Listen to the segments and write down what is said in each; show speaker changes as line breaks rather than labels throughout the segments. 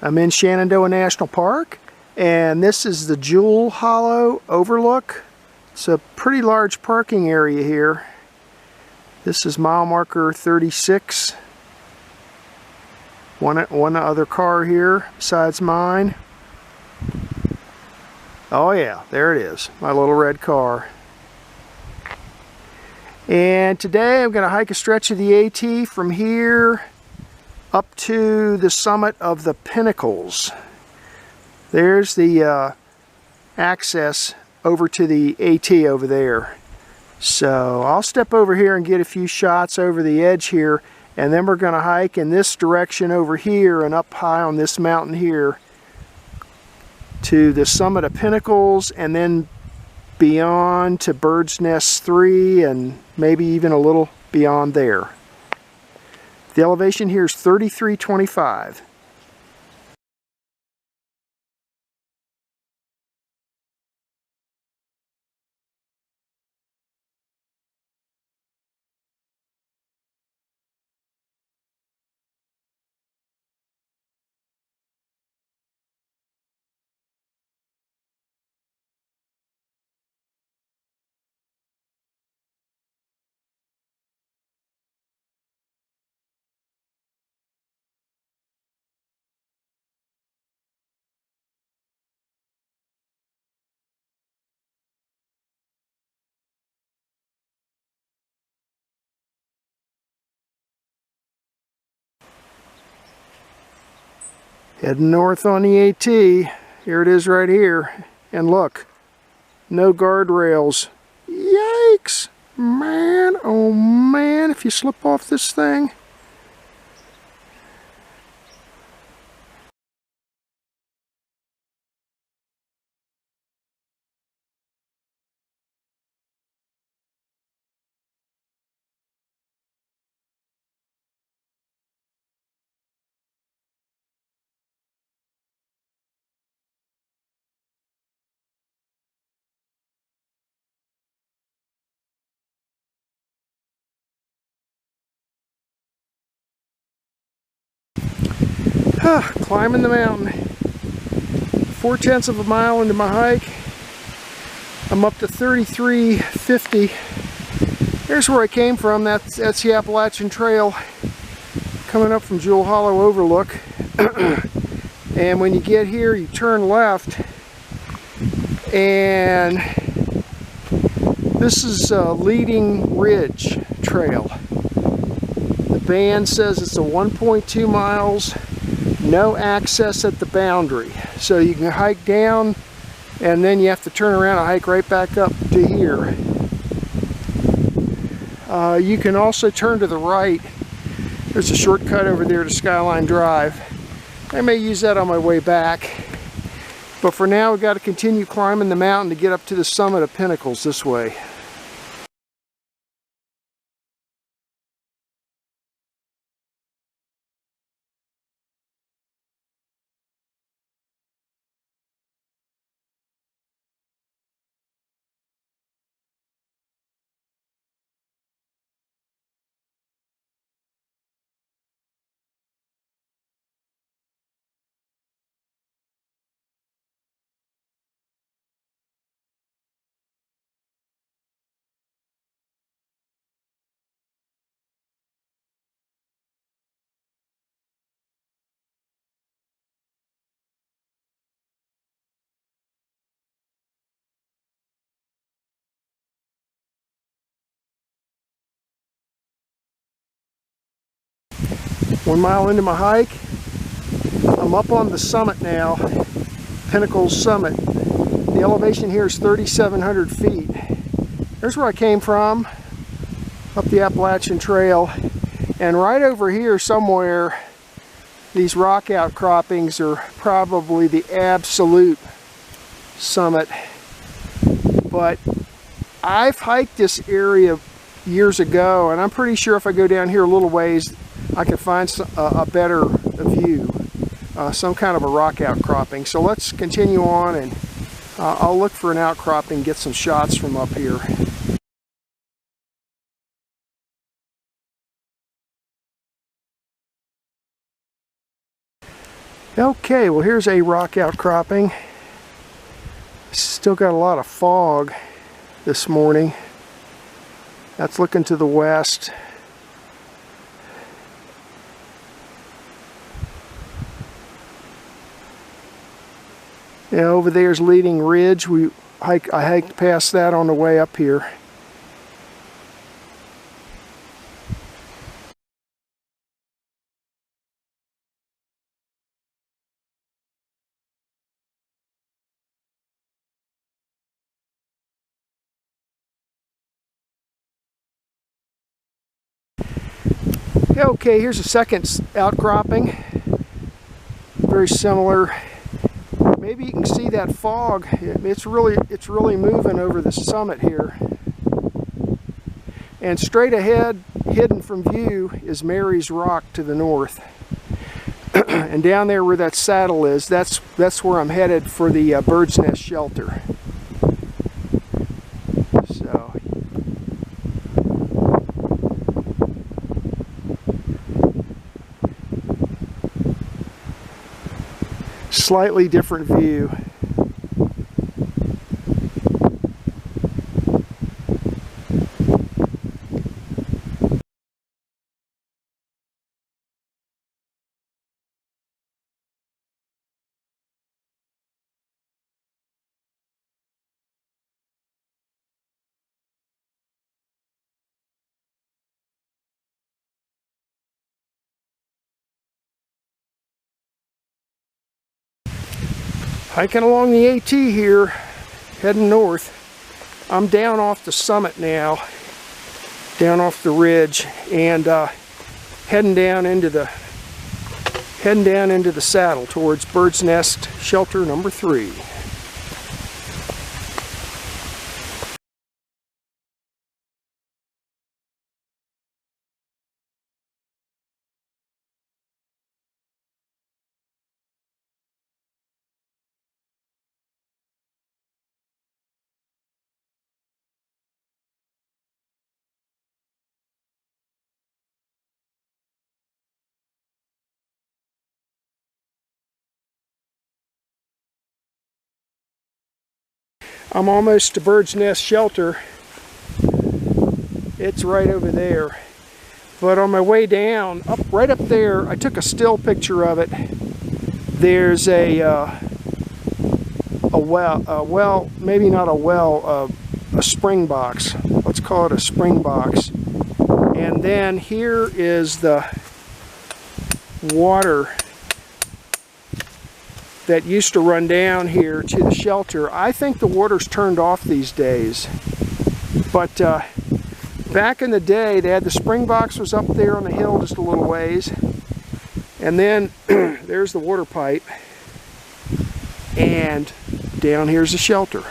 I'm in Shenandoah National Park, and this is the Jewel Hollow overlook. It's a pretty large parking area here. This is mile marker 36. One other car here besides mine. Oh yeah, there it is, my little red car. And today I'm going to hike a stretch of the AT from here up to the summit of the Pinnacles. There's the access over to the AT over there. So I'll step over here and get a few shots over the edge here, and then we're going to hike in this direction over here and up high on this mountain here to the summit of Pinnacles, and then beyond to Bird's Nest 3 and maybe even a little beyond there. The elevation here is 3325. Heading north on the AT. Here it is right here. And look, no guardrails. Yikes! Man, oh man, if you slip off this thing. Climbing the mountain. 4/10 of a mile into my hike. I'm up to 3350. Here's where I came from. That's the Appalachian Trail coming up from Jewel Hollow Overlook. And when you get here, you turn left, and this is Leading Ridge Trail. The band says it's a 1.2 miles. No access at the boundary, so you can hike down and then you have to turn around and hike right back up to here. You can also turn to the right. There's a shortcut over there to Skyline Drive. I may use that on my way back, but for now we've got to continue climbing the mountain to get up to the summit of Pinnacles this way. One mile into my hike, I'm up on the summit now, Pinnacles Summit. The elevation here is 3,700 feet. There's where I came from, up the Appalachian Trail, and right over here somewhere, these rock outcroppings are probably the absolute summit. But I've hiked this area years ago, and I'm pretty sure if I go down here a little ways, I can find a better view, some kind of a rock outcropping. So let's continue on, and I'll look for an outcropping, get some shots from up here. Okay, well here's a rock outcropping. Still got a lot of fog this morning. That's looking to the west. Yeah, over there's Leading Ridge. I hiked past that on the way up here. Okay, here's a second outcropping. Very similar. Maybe you can see that fog. It's really moving over the summit here. And straight ahead, hidden from view, is Mary's Rock to the north. And down there where that saddle is, that's where I'm headed for the bird's nest shelter. So slightly different view. Hiking along the AT here, heading north. I'm down off the summit now, down off the ridge, and heading down into the saddle towards bird's nest shelter number 3. I'm almost to bird's nest shelter. It's right over there. But on my way down, right up there, I took a still picture of it. There's a well, maybe not a well, a spring box. Let's call it a spring box. And then here is the water that used to run down here to the shelter. I think the water's turned off these days. But back in the day, they had the spring box was up there on the hill just a little ways. And then there's the water pipe. And down here's the shelter.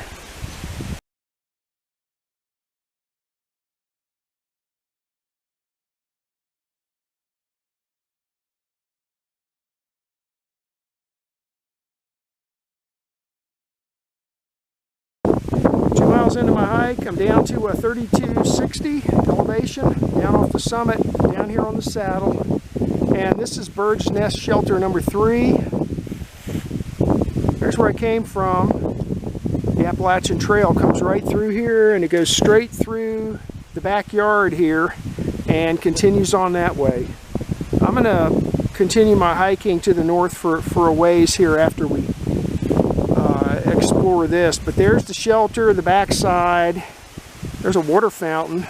2 miles into my hike, I'm down to a 3260 elevation, down off the summit, down here on the saddle. And this is bird's nest shelter number 3. There's where I came from. The Appalachian Trail comes right through here, and it goes straight through the backyard here and continues on that way. I'm going to continue my hiking to the north for a ways here after we explore this. But there's the shelter, the backside. There's a water fountain.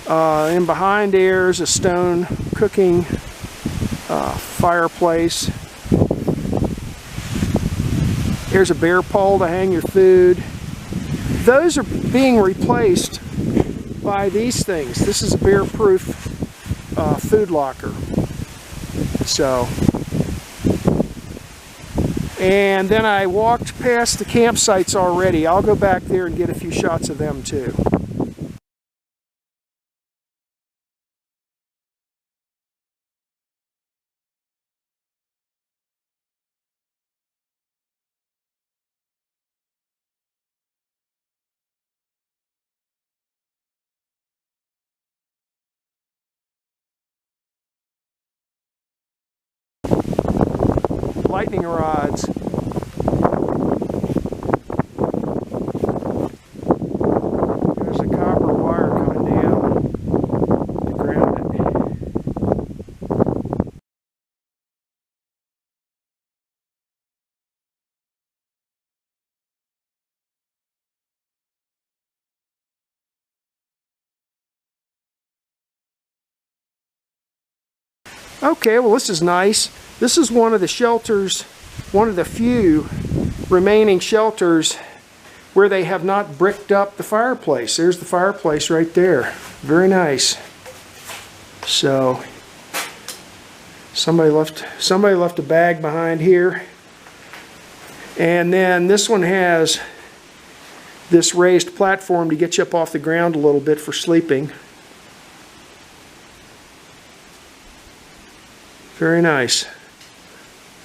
And behind there's a stone cooking fireplace. Here's a bear pole to hang your food. Those are being replaced by these things. This is a bear-proof food locker. So, and then I walked past the campsites already. I'll go back there and get a few shots of them too. lightning rods. There's a copper wire coming down to ground it. Okay, well this is nice. This is one of the shelters, one of the few remaining shelters where they have not bricked up the fireplace. There's the fireplace right there. Very nice. So somebody left a bag behind here. And then this one has this raised platform to get you up off the ground a little bit for sleeping. Very nice.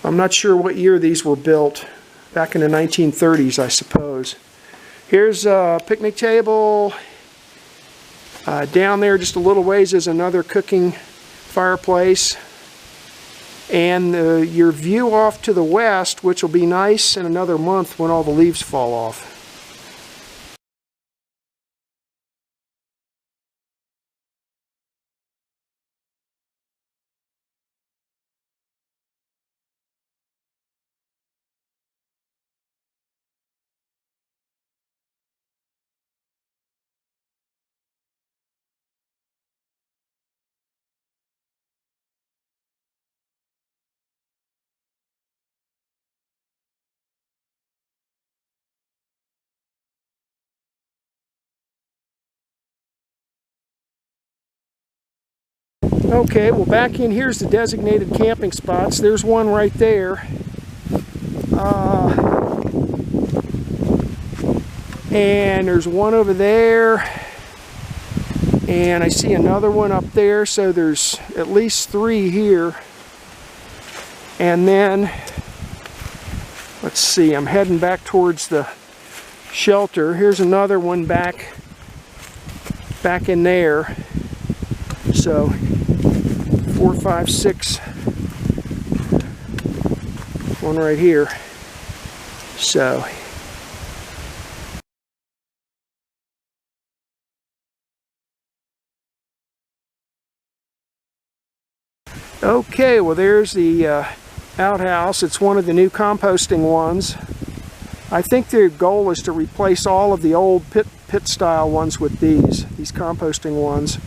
I'm not sure what year these were built. Back in the 1930s, I suppose. Here's a picnic table. Down there just a little ways is another cooking fireplace. And your view off to the west, which will be nice in another month when all the leaves fall off. Okay, well back in here's the designated camping spots. There's one right there. And there's one over there. And I see another one up there, so there's at least 3 here. And then, let's see, I'm heading back towards the shelter. Here's another one back in there. So 4, 5, 6, one right here. So okay, well there's the outhouse. It's one of the new composting ones. I think their goal is to replace all of the old pit style ones with these composting ones.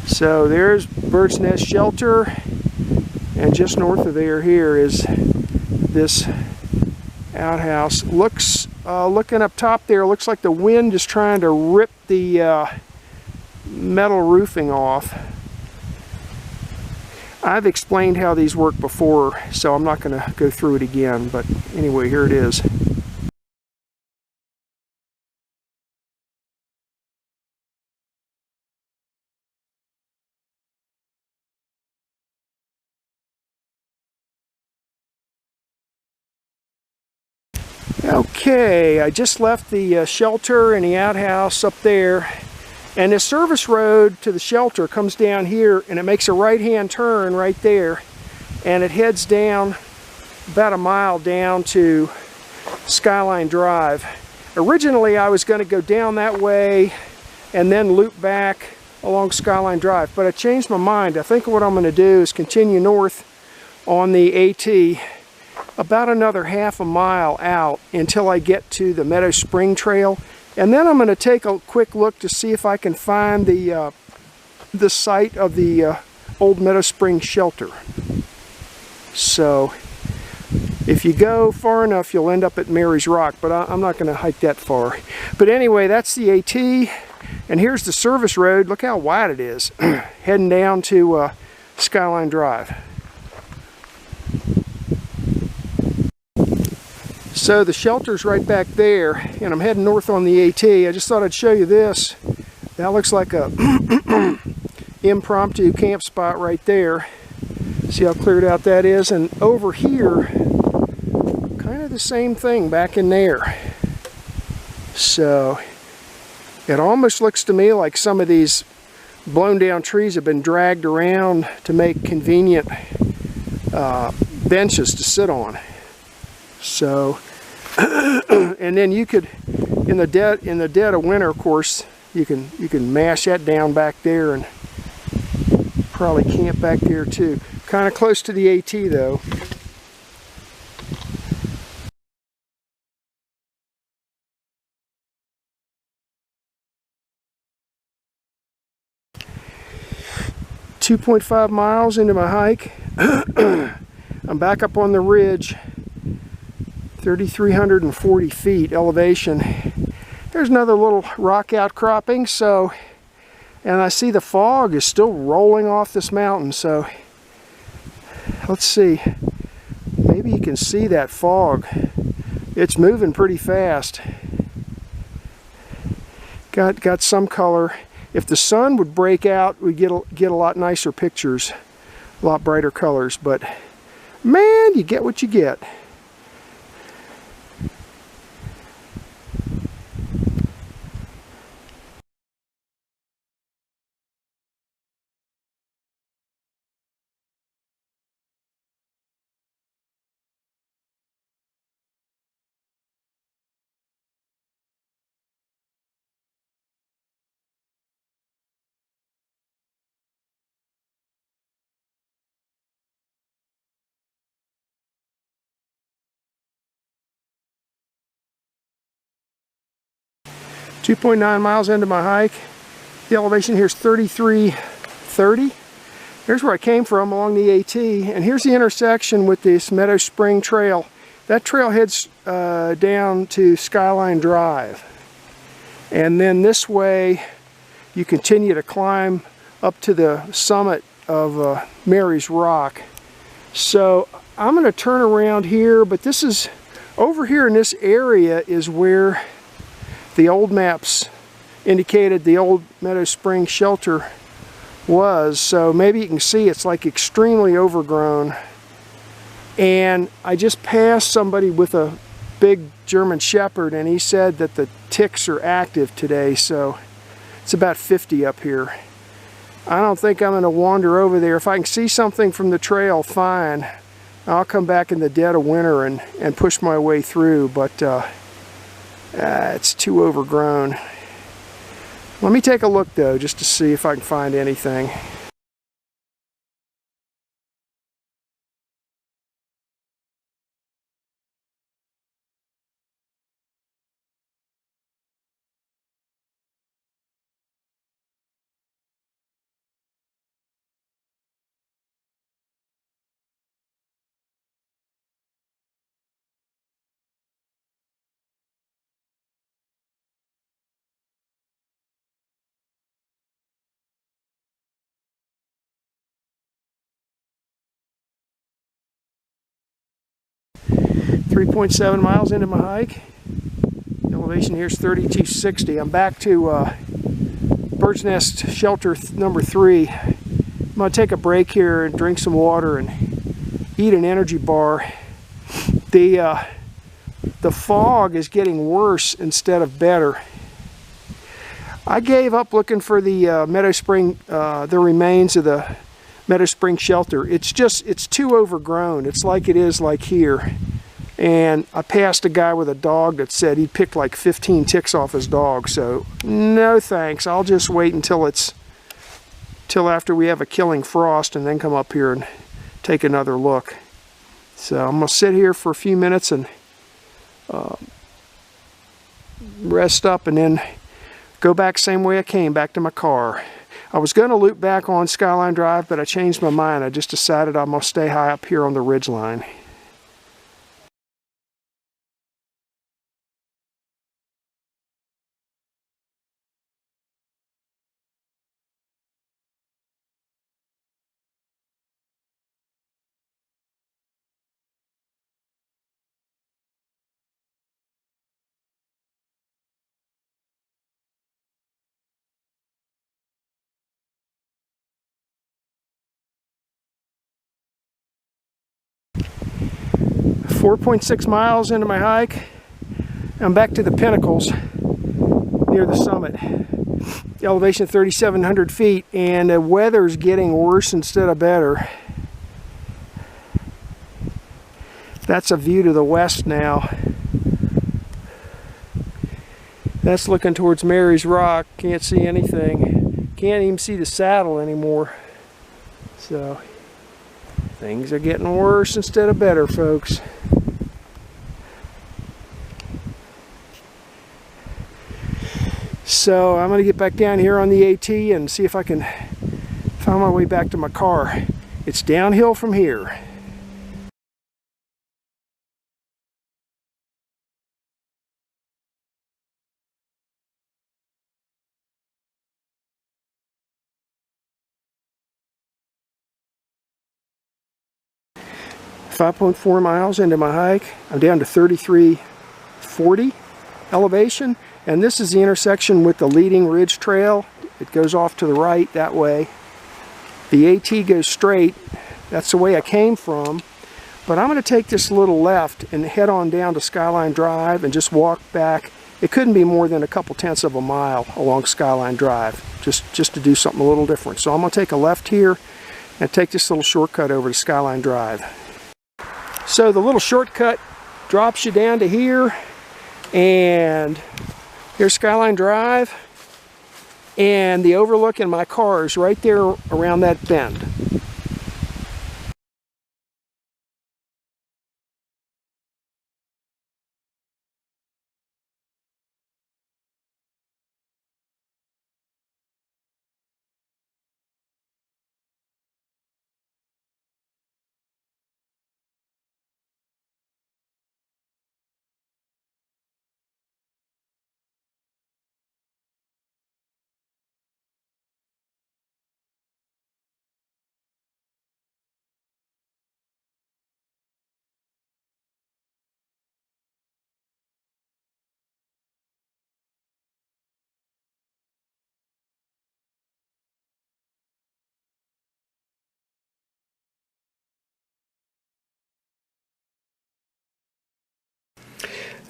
So there's Bird's Nest Shelter, and just north of there here is this outhouse. Looking up top there, looks like the wind is trying to rip the metal roofing off. I've explained how these work before, so I'm not going to go through it again, but anyway, here it is. Okay, I just left the shelter and the outhouse up there, and the service road to the shelter comes down here, and it makes a right-hand turn right there, and it heads down about a mile down to Skyline Drive. Originally I was going to go down that way and then loop back along Skyline Drive, but I changed my mind. I think what I'm going to do is continue north on the AT about another half a mile out until I get to the Meadow Spring Trail, and then I'm going to take a quick look to see if I can find the site of the old Meadow Spring shelter. So if you go far enough, you'll end up at Mary's Rock, but I'm not going to hike that far. But anyway, that's the AT, and here's the service road. Look how wide it is, heading down to Skyline Drive. So the shelter's right back there, and I'm heading north on the AT. I just thought I'd show you this. That looks like a impromptu camp spot right there. See how cleared out that is? And over here, kind of the same thing back in there. So it almost looks to me like some of these blown down trees have been dragged around to make convenient benches to sit on. So, and then you could, in the dead of winter, of course, you can mash that down back there and probably camp back there too. Kind of close to the AT though. .5 miles into my hike. I'm back up on the ridge, 3,340 feet elevation. There's another little rock outcropping, so, and I see the fog is still rolling off this mountain, so let's see, maybe you can see that fog. It's moving pretty fast. Got some color. If the sun would break out, we'd get a lot nicer pictures, a lot brighter colors, but man, you get what you get. .9 miles into my hike. The elevation here is 3,330. Here's where I came from along the AT, and here's the intersection with this Meadow Spring Trail. That trail heads down to Skyline Drive. And then this way you continue to climb up to the summit of Mary's Rock. So I'm going to turn around here, but this is, over here in this area is where the old maps indicated the old Meadow Spring shelter was. So maybe you can see it's like extremely overgrown. And I just passed somebody with a big German Shepherd, and he said that the ticks are active today, so it's about 50 up here. I don't think I'm going to wander over there. If I can see something from the trail, fine. I'll come back in the dead of winter and push my way through, but it's too overgrown. Let me take a look though, just to see if I can find anything. .7 miles into my hike. The elevation here is 3,260. I'm back to Bird's Nest Shelter number 3. I'm going to take a break here and drink some water and eat an energy bar. The fog is getting worse instead of better. I gave up looking for the Meadow Spring, the remains of the Meadow Spring shelter. It's too overgrown. It's like it is like here. And I passed a guy with a dog that said he picked like 15 ticks off his dog. So no thanks. I'll just wait until after we have a killing frost and then come up here and take another look. So I'm going to sit here for a few minutes and rest up and then go back same way I came, back to my car. I was going to loop back on Skyline Drive, but I changed my mind. I just decided I'm going to stay high up here on the ridgeline. .6 miles into my hike. I'm back to the Pinnacles near the summit. The elevation 3,700 feet, and the weather's getting worse instead of better. That's a view to the west now. That's looking towards Mary's Rock. Can't see anything. Can't even see the saddle anymore. So things are getting worse instead of better, folks. So I'm going to get back down here on the AT and see if I can find my way back to my car. It's downhill from here. .4 miles into my hike. I'm down to 3340 elevation, and this is the intersection with the leading ridge trail. It goes off to the right that way. The AT goes straight. That's the way I came from, but I'm going to take this little left and head on down to Skyline Drive and just walk back. It couldn't be more than a couple tenths of a mile along Skyline Drive, just to do something a little different. So I'm going to take a left here and take this little shortcut over to Skyline Drive. So the little shortcut drops you down to here, and here's Skyline Drive, and the overlook in my car is right there around that bend.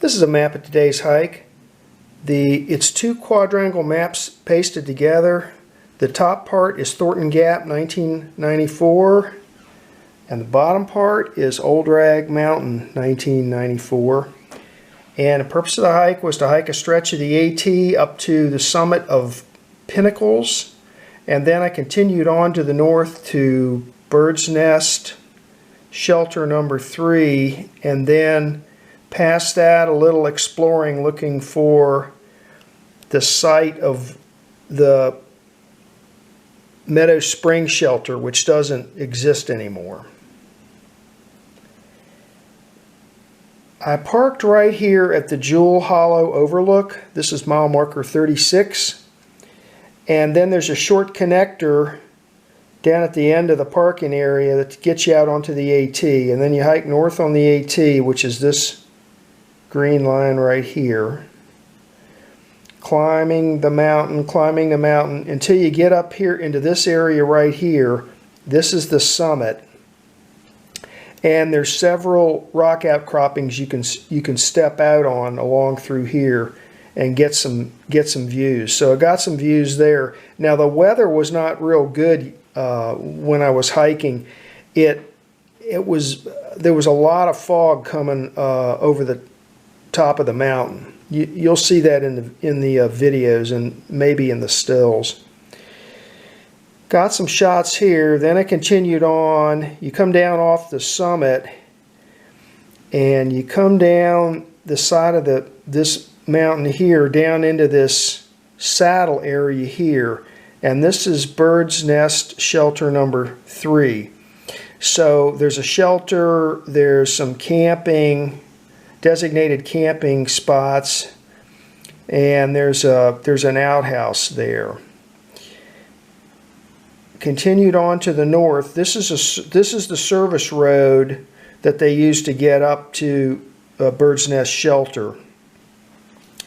This is a map of today's hike. It's two quadrangle maps pasted together. The top part is Thornton Gap 1994, and the bottom part is Old Rag Mountain 1994. And the purpose of the hike was to hike a stretch of the AT up to the summit of Pinnacles, and then I continued on to the north to Bird's Nest shelter number 3, and then past that a little exploring, looking for the site of the Meadow Spring shelter, which doesn't exist anymore. I parked right here at the Jewel Hollow overlook. This is mile marker 36, and then there's a short connector down at the end of the parking area that gets you out onto the AT, and then you hike north on the AT, which is this green line right here, climbing the mountain until you get up here into this area right here. This is the summit, and there's several rock outcroppings you can step out on along through here and get some views. So I got some views there. Now the weather was not real good when I was hiking. There was a lot of fog coming over the top of the mountain. You'll see that in the videos and maybe in the stills. Got some shots here. Then I continued on. You come down off the summit, and you come down the side of this mountain here down into this saddle area here, and this is Bird's Nest shelter number 3. So there's a shelter. There's some camping, designated camping spots, and there's an outhouse there. Continued on to the north. This is the service road that they used to get up to Bird's Nest shelter.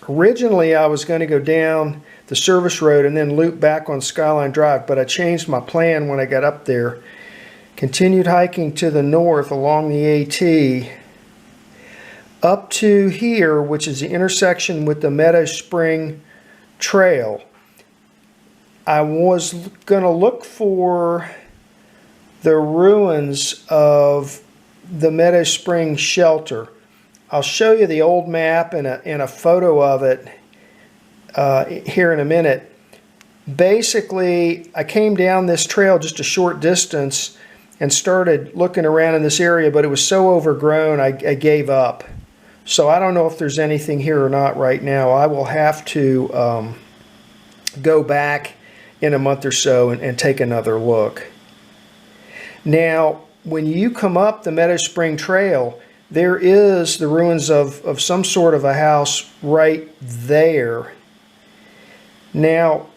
Originally I was going to go down the service road and then loop back on Skyline Drive, but I changed my plan when I got up there. Continued hiking to the north along the AT up to here, which is the intersection with the Meadow Spring Trail. I was going to look for the ruins of the Meadow Spring shelter. I'll show you the old map and a photo of it here in a minute. Basically, I came down this trail just a short distance and started looking around in this area, but it was so overgrown I gave up. So I don't know if there's anything here or not right now. I will have to go back in a month or so and take another look. Now, when you come up the Meadow Spring Trail, there is the ruins of some sort of a house right there. Now,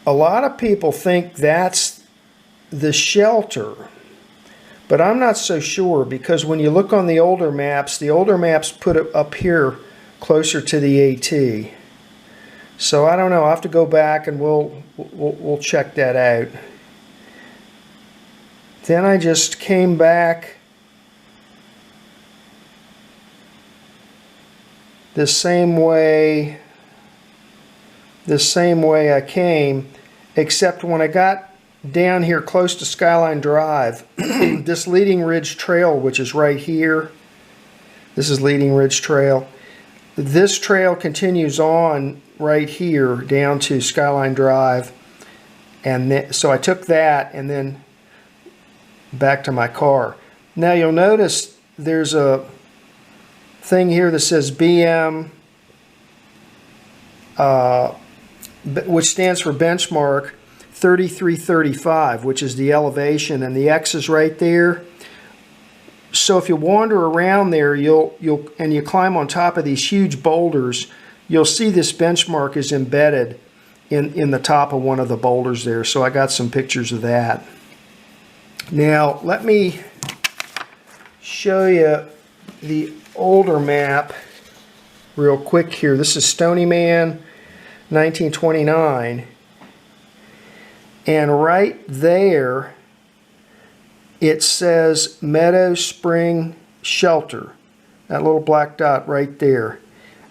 a lot of people think that's the shelter, but I'm not so sure, because when you look on the older maps put it up here closer to the AT. So I don't know. I'll have to go back and we'll check that out. Then I just came back the same way I came, except when I got down here close to Skyline Drive, this Leading Ridge Trail, which is right here, this is Leading Ridge Trail. This trail continues on right here down to Skyline Drive, and so I took that and then back to my car. Now you'll notice there's a thing here that says BM, which stands for benchmark 3335, which is the elevation, and the X is right there. So if you wander around there, and you climb on top of these huge boulders, you'll see this benchmark is embedded in the top of one of the boulders there. So I got some pictures of that. Now let me show you the older map real quick here. This is Stony Man, 1929, and right there it says Meadow Spring Shelter, that little black dot right there.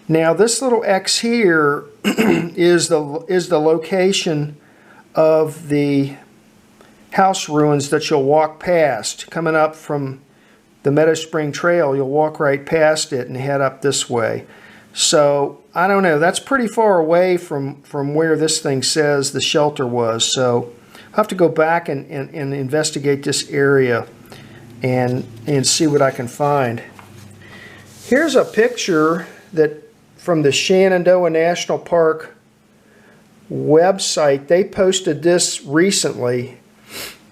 Now this little X here is the location of the house ruins that you'll walk past. Coming up from the Meadow Spring Trail, you'll walk right past it and head up this way. So I don't know, that's pretty far away from where this thing says the shelter was. So I'll have to go back and investigate this area and see what I can find. Here's a picture that from the Shenandoah National Park website. They posted this recently.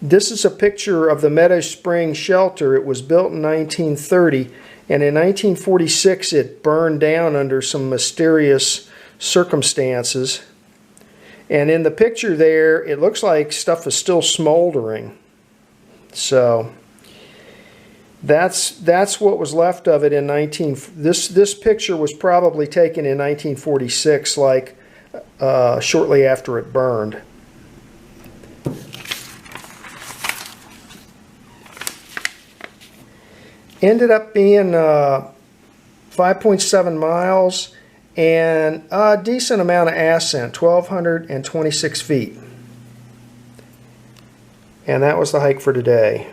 This is a picture of the Meadow Spring shelter. It was built in 1930, and in 1946 it burned down under some mysterious circumstances. And in the picture there, it looks like stuff is still smoldering. So that's what was left of it in this picture was probably taken in 1946, like shortly after it burned. Ended up being 5.7 miles and a decent amount of ascent, 1,226 feet. And that was the hike for today.